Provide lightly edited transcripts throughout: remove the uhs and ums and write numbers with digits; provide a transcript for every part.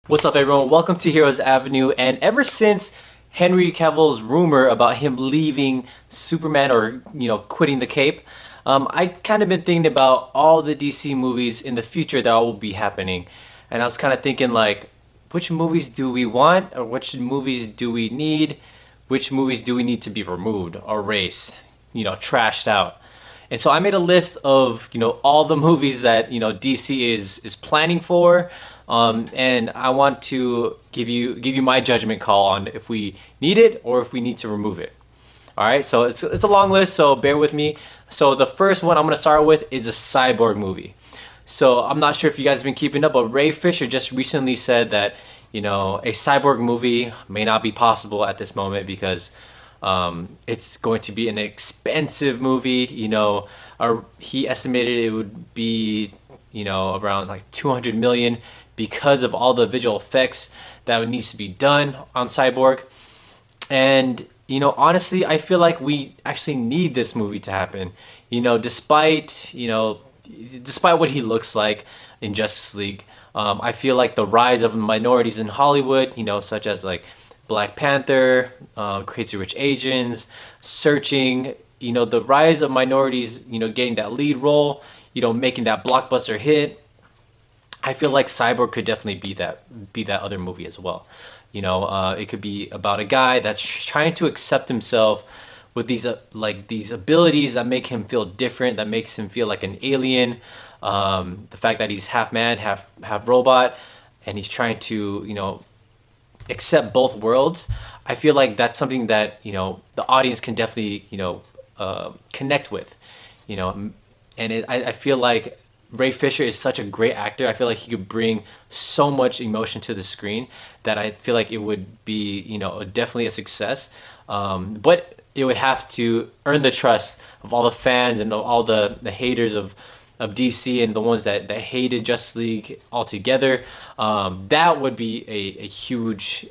What's up, everyone? Welcome to Heroes Avenue. And ever since Henry Cavill's rumor about him leaving Superman or quitting the cape, I kind of been thinking about all the DC movies in the future that will be happening, and I was kind of thinking like, which movies do we want, or which movies do we need, which movies do we need to be removed or erased, trashed out. And so I made a list of all the movies that DC is planning for, and I want to give you my judgment call on if we need it or if we need to remove it. All right, so it's a long list, so bear with me. So the first one I'm gonna start with is a Cyborg movie. So I'm not sure if you guys have been keeping up, but Ray Fisher just recently said that a Cyborg movie may not be possible at this moment because it's going to be an expensive movie. He estimated it would be around like 200 million because of all the visual effects that needs to be done on Cyborg. And honestly, I feel like we actually need this movie to happen. Despite what he looks like in Justice League, I feel like the rise of minorities in Hollywood, such as like Black Panther, Crazy Rich Asians, Searching, the rise of minorities, getting that lead role, making that blockbuster hit. I feel like Cyborg could definitely be that other movie as well. It could be about a guy that's trying to accept himself with these abilities that make him feel different, that makes him feel like an alien. The fact that he's half man, half robot, and he's trying to accept both worlds. I feel like that's something that the audience can definitely connect with. I feel like Ray Fisher is such a great actor. I feel like he could bring so much emotion to the screen that I feel like it would be definitely a success. But it would have to earn the trust of all the fans and all the haters of DC and the ones that hated Justice League altogether. That would be a huge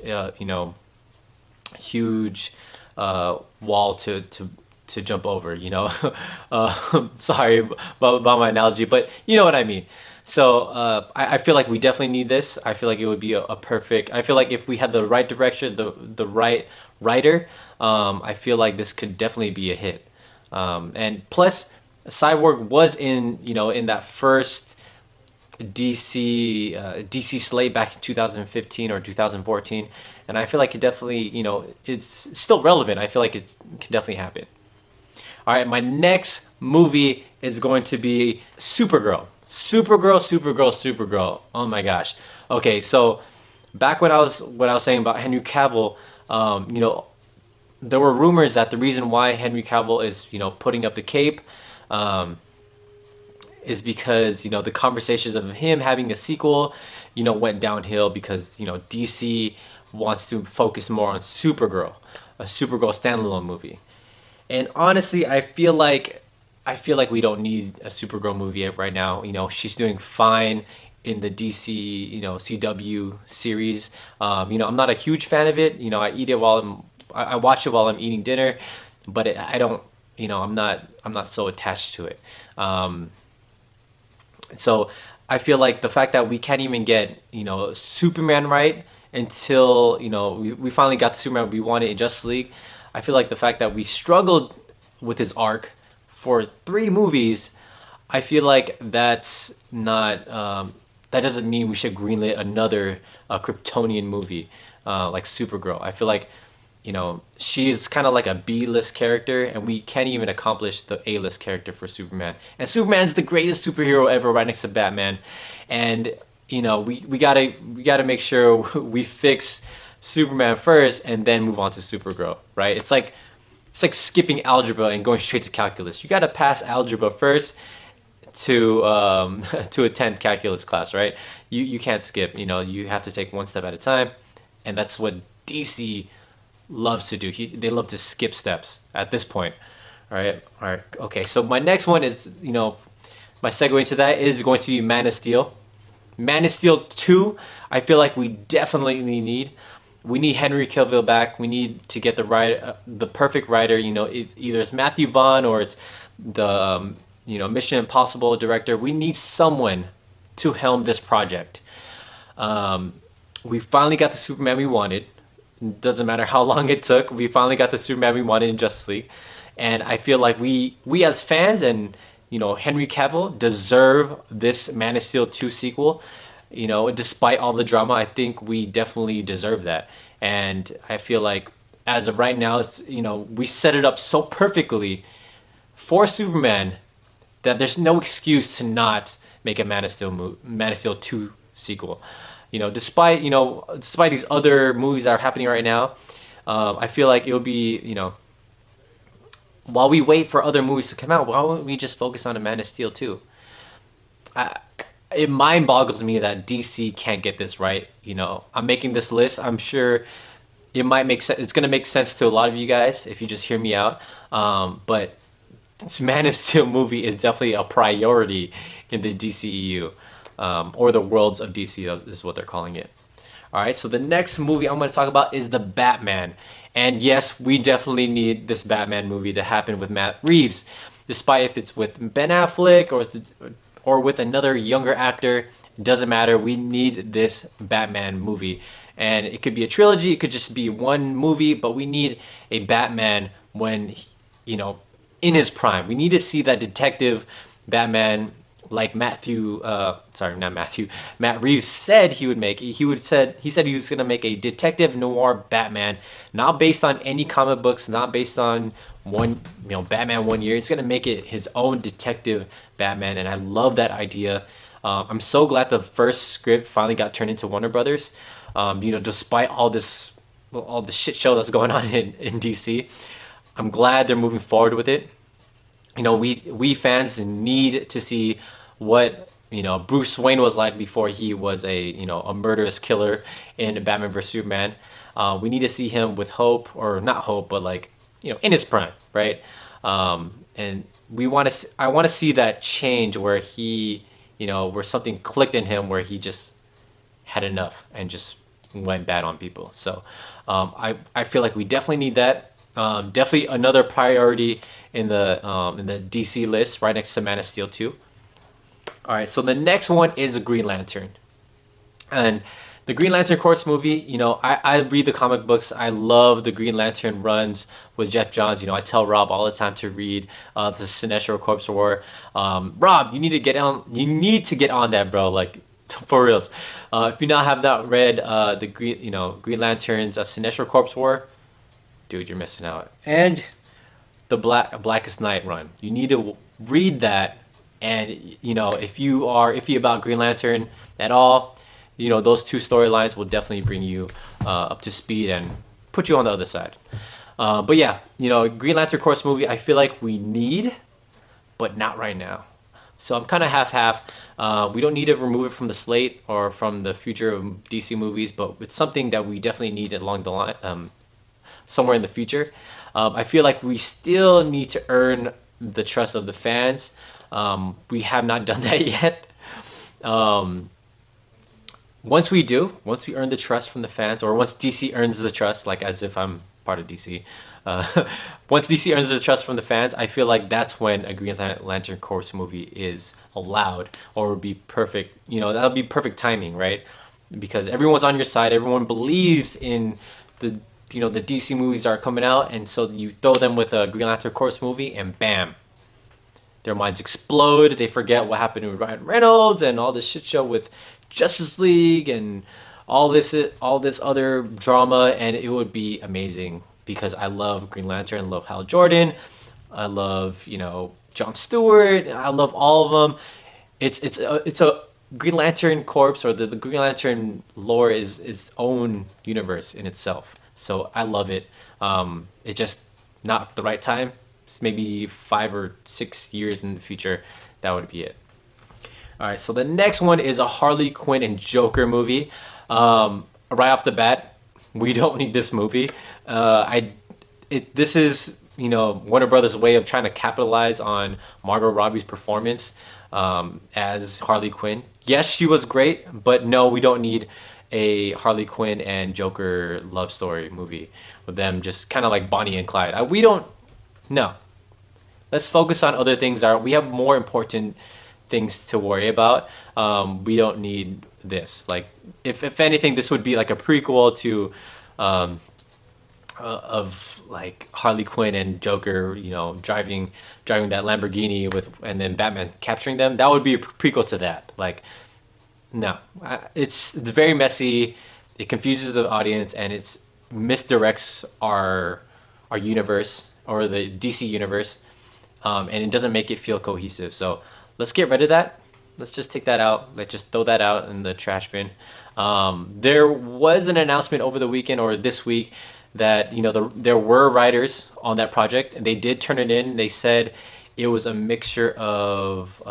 huge wall to jump over. Sorry about my analogy, but you know what I mean. So I feel like we definitely need this. I feel like it would be a perfect. I feel like if we had the right direction, the right writer, I feel like this could definitely be a hit. And plus, Cyborg was in that first DC slate back in 2015 or 2014, and I feel like it definitely it's still relevant. I feel like it can definitely happen. All right, my next movie is going to be Supergirl. Supergirl. Oh my gosh. Okay, so back when I was saying about Henry Cavill, there were rumors that the reason why Henry Cavill is putting up the cape is because the conversations of him having a sequel went downhill because DC wants to focus more on Supergirl, a Supergirl standalone movie. And honestly, I feel like we don't need a Supergirl movie right now. She's doing fine in the DC, CW series. I'm not a huge fan of it. I eat it I watch it while I'm eating dinner, but I don't. I'm not so attached to it. So I feel like the fact that we can't even get Superman right until we finally got the Superman we wanted in Justice League. I feel like the fact that we struggled with his arc for 3 movies, I feel like that's not that doesn't mean we should greenlit another Kryptonian movie like Supergirl. I feel like she's kind of like a B-list character, and we can't even accomplish the A-list character for Superman. And Superman's the greatest superhero ever, right next to Batman. And we gotta make sure we fix Superman first and then move on to Supergirl, right? It's like skipping algebra and going straight to calculus. You gotta pass algebra first to to attend calculus class, right? You can't skip. You have to take one step at a time, and that's what DC loves to do. They love to skip steps at this point. All right. Okay. So my next one is my segue into that is going to be Man of Steel. Man of Steel 2. I feel like we definitely need. We need Henry Cavill back. We need to get the perfect writer. Either it's Matthew Vaughn or it's the Mission Impossible director. We need someone to helm this project. We finally got the Superman we wanted. Doesn't matter how long it took. We finally got the Superman we wanted in Justice League, and I feel like we as fans and Henry Cavill deserve this Man of Steel 2 sequel. Despite all the drama, I think we definitely deserve that. And I feel like as of right now, we set it up so perfectly for Superman that there's no excuse to not make a Man of Steel 2 sequel. Despite these other movies that are happening right now, I feel like it would be, while we wait for other movies to come out, why wouldn't we just focus on a Man of Steel 2? It mind boggles me that DC can't get this right. I'm making this list. I'm sure it might make sense. It's gonna make sense to a lot of you guys if you just hear me out. But this Man of Steel movie is definitely a priority in the DCEU, or the worlds of DC is what they're calling it. All right, so the next movie I'm going to talk about is the Batman. And yes, we definitely need this Batman movie to happen with Matt Reeves, despite if it's with Ben Affleck or with another younger actor. It doesn't matter. We need this Batman movie, and it could be a trilogy. It could just be one movie, but we need a Batman when in his prime. We need to see that detective Batman like Matt Reeves said he would make. He said he was gonna make a detective noir Batman, not based on any comic books, not based on Batman 1 year. He's gonna make it his own detective Batman, and I love that idea. I'm so glad the first script finally got turned into Warner Brothers. Despite all the shit show that's going on in DC, I'm glad they're moving forward with it. We fans need to see what Bruce Wayne was like before he was a murderous killer in Batman vs Superman. We need to see him with hope, or not hope, but in his prime, right? And I want to see that change where where something clicked in him, where he just had enough and just went bad on people. So I feel like we definitely need that. Definitely another priority in the DC list, right next to Man of Steel 2. All right, so the next one is the Green Lantern, and the Green Lantern Corps movie. I read the comic books. I love the Green Lantern runs with Jeff Johns. I tell Rob all the time to read the Sinestro Corps War. Rob, you need to get on. You need to get on that, bro. Like, for reals. If you not have not read the Green Lantern's Sinestro Corps War, dude, you're missing out. And the Blackest Night run. You need to read that. And if you are iffy about Green Lantern at all, those two storylines will definitely bring you up to speed and put you on the other side. But yeah, Green Lantern Corps movie, I feel like we need, but not right now. So I'm kind of half-half. We don't need to remove it from the slate or from the future of DC movies, but it's something that we definitely need along the line, somewhere in the future. I feel like we still need to earn the trust of the fans. We have not done that yet. Once we earn the trust from the fans, or once DC earns the trust, like as if I'm part of DC, once DC earns the trust from the fans, I feel like that's when a Green Lantern Corps movie is allowed, or would be perfect. That would be perfect timing, right? Because everyone's on your side, everyone believes in the DC movies are coming out, and so you throw them with a Green Lantern Corps movie, and bam, their minds explode. They forget what happened with Ryan Reynolds and all this shit show with Justice League and all this other drama, and it would be amazing because I love Green Lantern, I love Hal Jordan, I love Jon Stewart, I love all of them. It's a Green Lantern Corps, or the Green Lantern lore is its own universe in itself. So I love it. It's just not the right time. It's maybe 5 or 6 years in the future, that would be it. All right, so the next one is a Harley Quinn and Joker movie. Right off the bat, we don't need this movie. This is Warner Brothers' way of trying to capitalize on Margot Robbie's performance as Harley Quinn. Yes, she was great, but no, we don't need a Harley Quinn and Joker love story movie with them just kind of like Bonnie and Clyde. We don't. No. Let's focus on other things. We have more important things to worry about. We don't need this. Like, if anything, this would be like a prequel to um, of like Harley Quinn and Joker, driving that Lamborghini with, and then Batman capturing them. That would be a prequel to that. Like, no, it's very messy. It confuses the audience and it's misdirects our universe or the DC universe, and it doesn't make it feel cohesive. So let's get rid of that. Let's just take that out. Let's just throw that out in the trash bin. There was an announcement over the weekend or this week that there were writers on that project and they did turn it in. They said it was a mixture of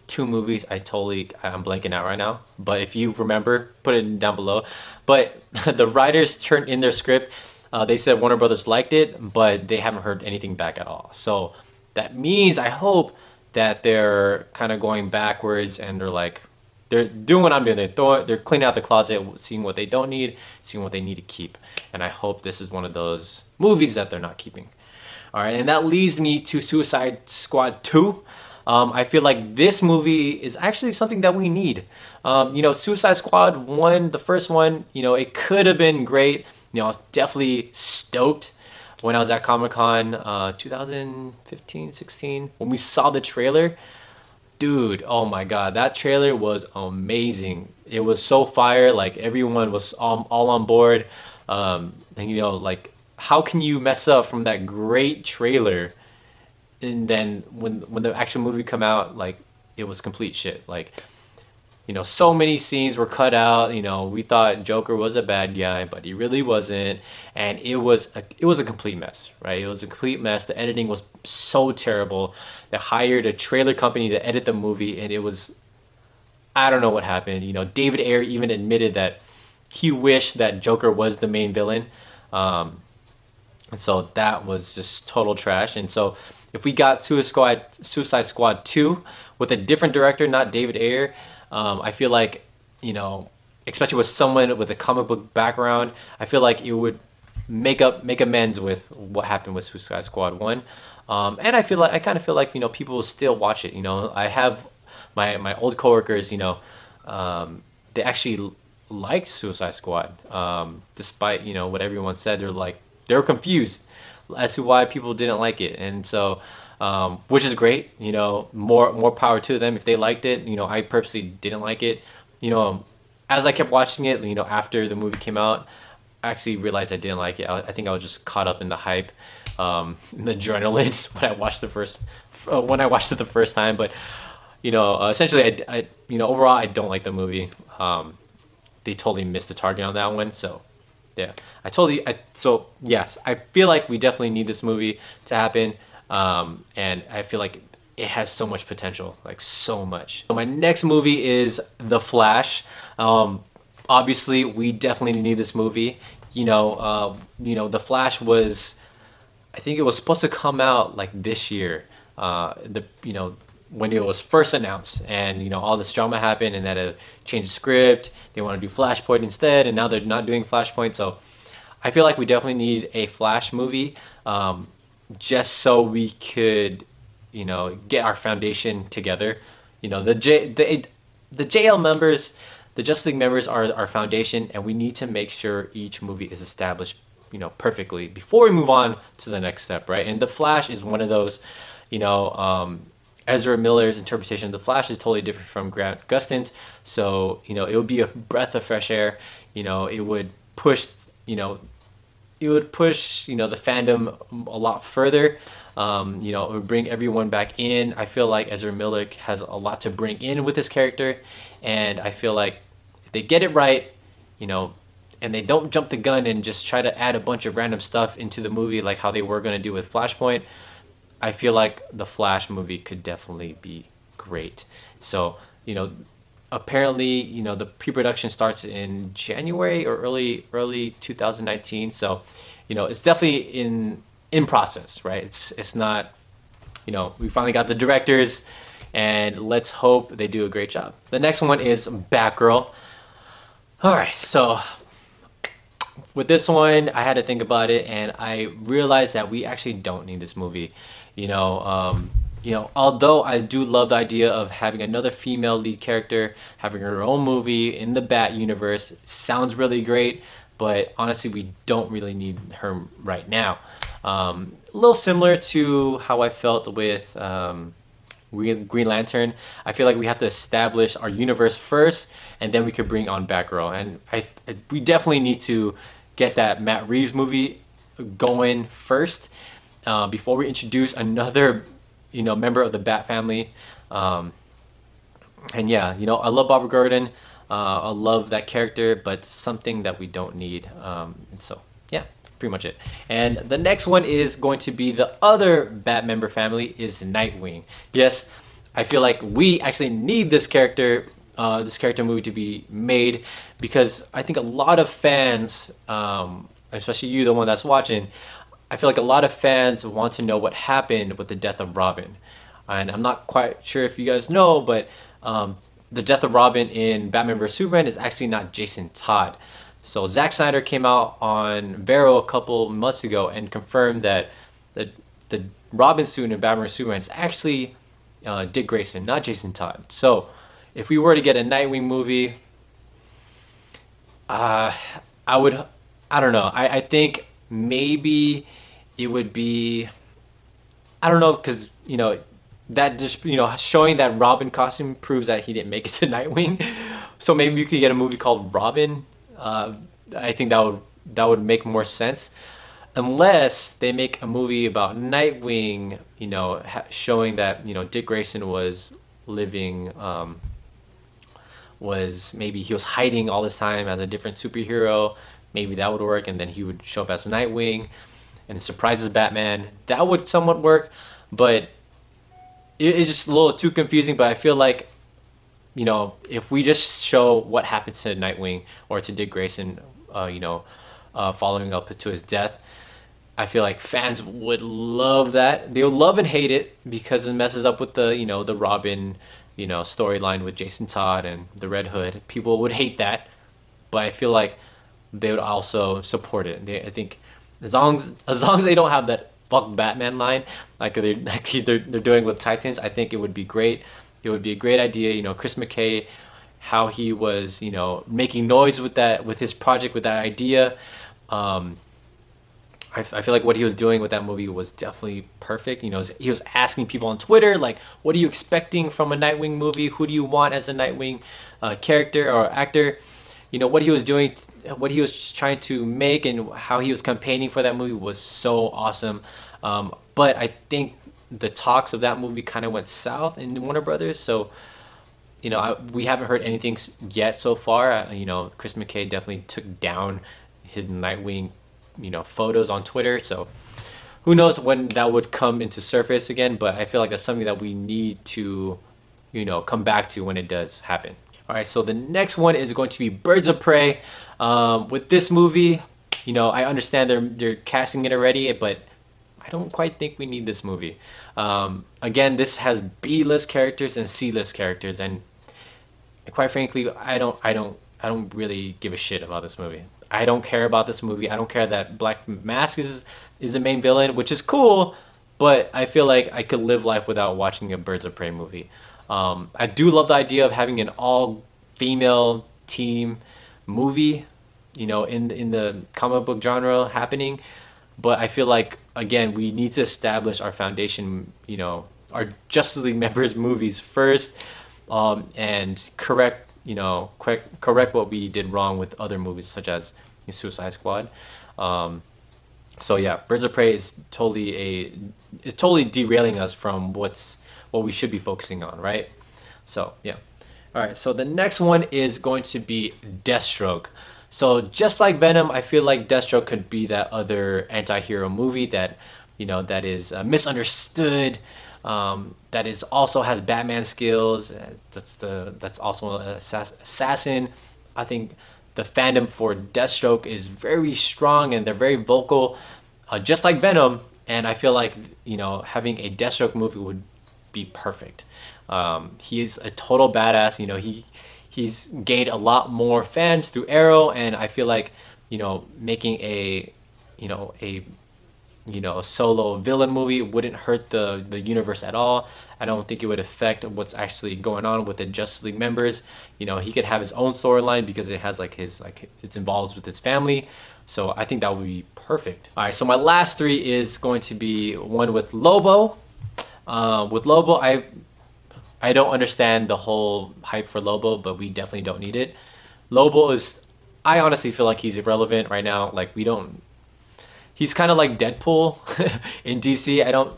two movies. I'm blanking out right now, but if you remember, put it down below. But the writers turned in their script. They said Warner Brothers liked it, but they haven't heard anything back at all. So that means, I hope, that they're kind of going backwards and they're doing what I'm doing. They're cleaning out the closet, seeing what they don't need, seeing what they need to keep. And I hope this is one of those movies that they're not keeping. All right, and that leads me to Suicide Squad 2. I feel like this movie is actually something that we need. Suicide Squad 1, the first one, it could have been great. I was definitely stoked when I was at Comic-Con 2015, 16, when we saw the trailer. Dude, oh my god, that trailer was amazing. It was so fire, like everyone was all on board. Like, how can you mess up from that great trailer? And then when the actual movie come out, like, it was complete shit. Like, so many scenes were cut out. We thought Joker was a bad guy, but he really wasn't, and it was a complete mess, right? It was a complete mess. The editing was so terrible. They hired a trailer company to edit the movie, and it was, I don't know what happened. David Ayer even admitted that he wished that Joker was the main villain, and so that was just total trash. And so if we got Suicide Squad 2 with a different director, not David Ayer, I feel like, especially with someone with a comic book background, I feel like it would make amends with what happened with Suicide Squad 1. And I kind of feel like, people will still watch it. I have my old coworkers, they actually liked Suicide Squad, despite, what everyone said. They were confused as to why people didn't like it. And so, which is great, more power to them if they liked it. I purposely didn't like it. As I kept watching it, after the movie came out, I actually realized I didn't like it. I think I was just caught up in the hype, the adrenaline when I watched it the first time. But essentially, I overall, I don't like the movie. They totally missed the target on that one. So yeah, so yes, I feel like we definitely need this movie to happen. And I feel like it has so much potential, like so much. So my next movie is The Flash. Obviously, we definitely need this movie. The Flash was, I think it was supposed to come out like this year. When it was first announced, and all this drama happened, and that changed the script. They want to do Flashpoint instead, and now they're not doing Flashpoint. So I feel like we definitely need a Flash movie, just so we could, get our foundation together. The JL members, the Justice League members are our foundation, and we need to make sure each movie is established, perfectly before we move on to the next step, right? And The Flash is one of those. Ezra Miller's interpretation of The Flash is totally different from Grant Gustin's, so it would be a breath of fresh air. It would push the fandom a lot further. It would bring everyone back in. I feel like Ezra Miller has a lot to bring in with his character, and I feel like if they get it right, and they don't jump the gun and just try to add a bunch of random stuff into the movie like how they were going to do with Flashpoint, I feel like the Flash movie could definitely be great. So, apparently, the pre-production starts in January or early 2019. So, it's definitely in process, right? It's not, we finally got the directors, and let's hope they do a great job. The next one is Batgirl. All right, so with this one, I had to think about it, and I realized that we actually don't need this movie. although I do love the idea of having another female lead character, having her own movie in the Bat universe, it sounds really great, but honestly, we don't really need her right now. A little similar to how I felt with Green Lantern. I feel like we have to establish our universe first, and then we could bring on Batgirl. And we definitely need to get that Matt Reeves movie going first before we introduce another, member of the Bat family. Um, and yeah, I love Barbara Gordon. I love that character, but something that we don't need. And so, yeah, pretty much it. And the next one is going to be the other Bat member family is Nightwing. Yes, I feel like we actually need this character movie to be made because I think a lot of fans, especially you, the one that's watching, I feel like a lot of fans want to know what happened with the death of Robin. And I'm not quite sure if you guys know, but the death of Robin in Batman vs Superman is actually not Jason Todd. So Zack Snyder came out on Vero a couple months ago and confirmed that the Robin suit in Batman vs Superman is actually Dick Grayson, not Jason Todd. So if we were to get a Nightwing movie, I would, I don't know. I think maybe it would be, I don't know, because that just showing that Robin costume proves that he didn't make it to Nightwing. So maybe you could get a movie called Robin. I think that would make more sense, unless they make a movie about Nightwing. Showing that Dick Grayson was living. Was maybe he was hiding all this time as a different superhero. Maybe that would work, and then he would show up as Nightwing and surprises Batman. That would somewhat work, but it's just a little too confusing. But I feel like, if we just show what happened to Nightwing or to Dick Grayson, following up to his death, I feel like fans would love that. They would love and hate it because it messes up with the Robin, storyline with Jason Todd and the Red Hood. People would hate that, but I feel like they would also support it. I think as long as they don't have that fuck Batman line they're doing with Titans, I think it would be great. It would be a great idea. Chris McKay, how he was making noise with his project, with that idea. I feel like what he was doing with that movie was definitely perfect. He was asking people on Twitter, like, what are you expecting from a Nightwing movie? Who do you want as a Nightwing character or actor? What he was doing, what he was trying to make, and how he was campaigning for that movie was so awesome. But I think the talks of that movie kind of went south in Warner Brothers. So, we haven't heard anything yet so far. Chris McKay definitely took down his Nightwing photos on Twitter. So who knows when that would come into surface again, but I feel like that's something that we need to come back to when it does happen. All right, so the next one is going to be Birds of Prey. With this movie, I understand they're casting it already, but I don't quite think we need this movie. Again, this has B-list characters and C-list characters, and quite frankly, I don't really give a shit about this movie. I don't care about this movie. I don't care that Black Mask is the main villain, which is cool, but I feel like I could live life without watching a Birds of Prey movie. I do love the idea of having an all-female team movie, in the comic book genre happening, but I feel like, again, we need to establish our foundation, our Justice League members movies first, and correct what we did wrong with other movies such as Suicide Squad. So yeah, Birds of Prey is totally derailing us from what we should be focusing on, right? So yeah. All right, so the next one is going to be Deathstroke. So just like Venom, I feel like Deathstroke could be that other anti-hero movie that that is misunderstood, that is also has Batman skills. That's also an assassin. I think the fandom for Deathstroke is very strong and they're very vocal, just like Venom. And I feel like having a Deathstroke movie would be perfect. He is a total badass. He's gained a lot more fans through Arrow, and I feel like making a solo villain movie. It wouldn't hurt the universe at all. I don't think it would affect what's actually going on with the Justice League members. He could have his own storyline because it has it's involved with his family. So I think that would be perfect. All right, so my last three is going to be one with Lobo. With Lobo, I don't understand the whole hype for Lobo, but we definitely don't need it. Lobo is, I honestly feel like he's irrelevant right now. Like he's kind of like Deadpool in DC. I don't,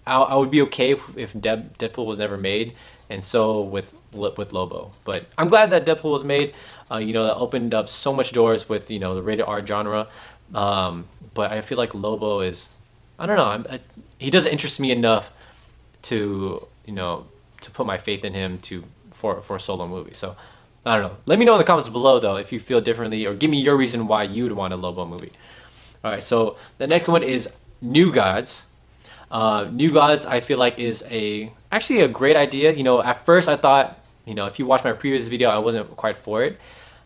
I would be okay if Deadpool was never made, and so with Lobo. But I'm glad that Deadpool was made. That opened up so much doors with the rated R genre. But I feel like Lobo is, I don't know, he doesn't interest me enough to to put my faith in him for a solo movie. So I don't know. Let me know in the comments below though if you feel differently, or give me your reason why you'd want a Lobo movie. All right, so the next one is New Gods. New Gods, I feel like is actually a great idea. At first I thought, if you watch my previous video, I wasn't quite for it.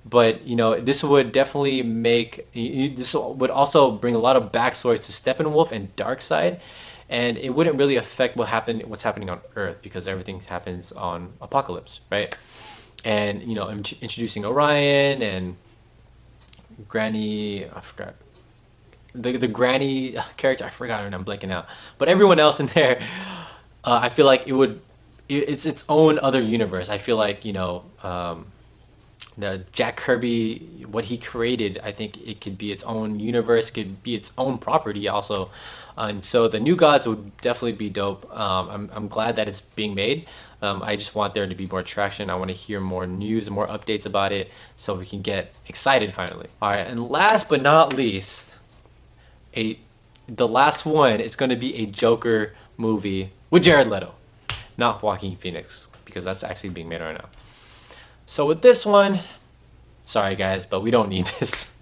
But this would definitely this would also bring a lot of backstory to Steppenwolf and Darkseid, and it wouldn't really affect what's happening on Earth because everything happens on Apocalypse, right? And introducing Orion and Granny, I forgot the Granny character, I forgot her name, I'm blanking out. But everyone else in there, I feel like it's its own other universe. I feel like the Jack Kirby, what he created, I think it could be its own universe, could be its own property also. And so the New Gods would definitely be dope. I'm glad that it's being made. I just want there to be more traction. I want to hear more news, more updates about it, so we can get excited finally. All right, and last but not least, the last one is going to be a Joker movie with Jared Leto, not Joaquin Phoenix, because that's actually being made right now. So with this one, sorry guys, but we don't need this.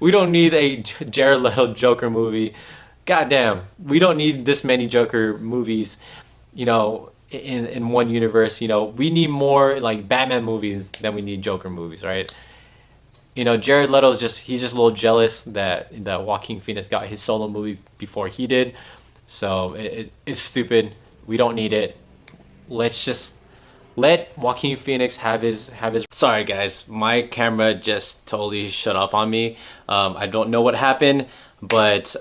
We don't need a Jared Leto Joker movie. Goddamn, we don't need this many Joker movies, in one universe. We need more like Batman movies than we need Joker movies, right? Jared Leto's he's just a little jealous that Joaquin Phoenix got his solo movie before he did. So it's stupid. We don't need it. Let's just let Joaquin Phoenix have his. Sorry guys, my camera just totally shut off on me. I don't know what happened, but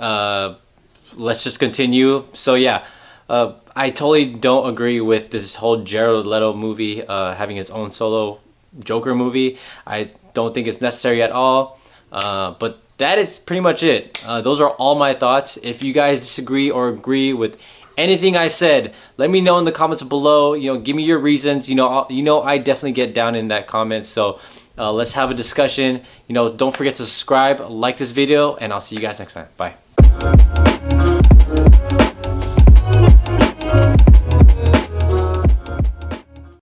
let's just continue. So yeah, I totally don't agree with this whole Jared Leto movie having his own solo Joker movie. I don't think it's necessary at all. But that is pretty much it. Those are all my thoughts. If you guys disagree or agree with anything I said, let me know in the comments below. Give me your reasons. I definitely get down in that comment. So let's have a discussion. Don't forget to subscribe, like this video, and I'll see you guys next time. Bye.